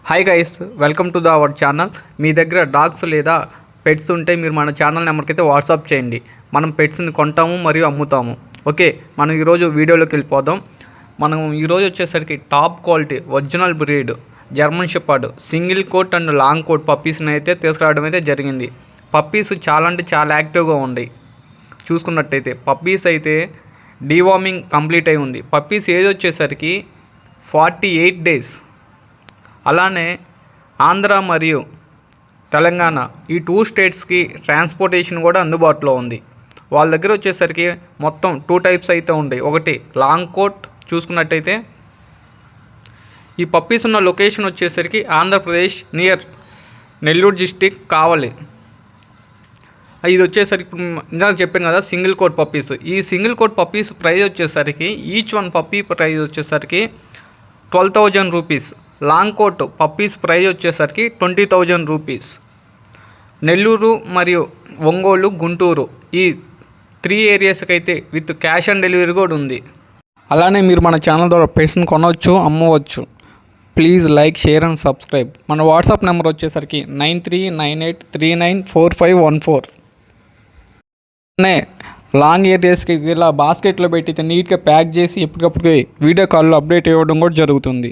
Hi guys, welcome to our channel. మీ దగ్గర dogs లేదా పెట్స్ ఉంటే మీరు మన ఛానల్ నెంబర్కి అయితే వాట్సాప్ చేయండి. మనం పెట్స్ని కొంటాము మరియు అమ్ముతాము. ఓకే, మనం ఈరోజు వీడియోలోకి వెళ్ళిపోదాం. మనం ఈరోజు వచ్చేసరికి top quality original breed German shepherd single coat and long coat పప్పీస్ని అయితే తీసుకురావడం అయితే జరిగింది. పప్పీస్ చాలా అంటే చాలా యాక్టివ్గా ఉన్నాయి. చూసుకున్నట్టయితే పప్పీస్ అయితే డీవార్మింగ్ కంప్లీట్ అయి ఉంది. పప్పీస్ ఏజ్ వచ్చేసరికి 48 days. అలానే ఆంధ్ర మరియు తెలంగాణ ఈ 2 స్టేట్స్కి ట్రాన్స్పోర్టేషన్ కూడా అందుబాటులో ఉంది. వాళ్ళ దగ్గర వచ్చేసరికి మొత్తం 2 టైప్స్ అయితే ఉంటాయి. ఒకటి లాంగ్ కోట్ చూసుకున్నట్టయితే ఈ పప్పీస్ ఉన్న లొకేషన్ వచ్చేసరికి ఆంధ్రప్రదేశ్ నియర్ నెల్లూరు డిస్టిక్ కావలి. ఇది వచ్చేసరికి ఇప్పుడు ఇందాక చెప్పాను కదా సింగిల్ కోట్ పప్పీస్. ఈ సింగిల్ కోట్ పప్పీస్ ప్రైస్ వచ్చేసరికి ఈచ్ వన్ పప్పీ ప్రైస్ వచ్చేసరికి 12,000 rupees. Long coat puppies price వచ్చేసరికి 20,000 రూపీస్. నెల్లూరు మరియు ఒంగోలు, గుంటూరు ఈ 3 ఏరియాస్కి అయితే విత్ క్యాష్ ఆన్ డెలివరీ కూడా ఉంది. అలానే మీరు మన ఛానల్ ద్వారా పెట్స్ని కొనవచ్చు, అమ్మవచ్చు. Please like, share and subscribe. మన వాట్సాప్ నెంబర్ వచ్చేసరికి 9398394514. లాంగ్ ఏరియాస్కి ఇలా బాస్కెట్లో పెట్టి నీట్గా ప్యాక్ చేసి ఎప్పటికప్పుడు వీడియో కాల్లో అప్డేట్ ఇవ్వడం కూడా జరుగుతుంది.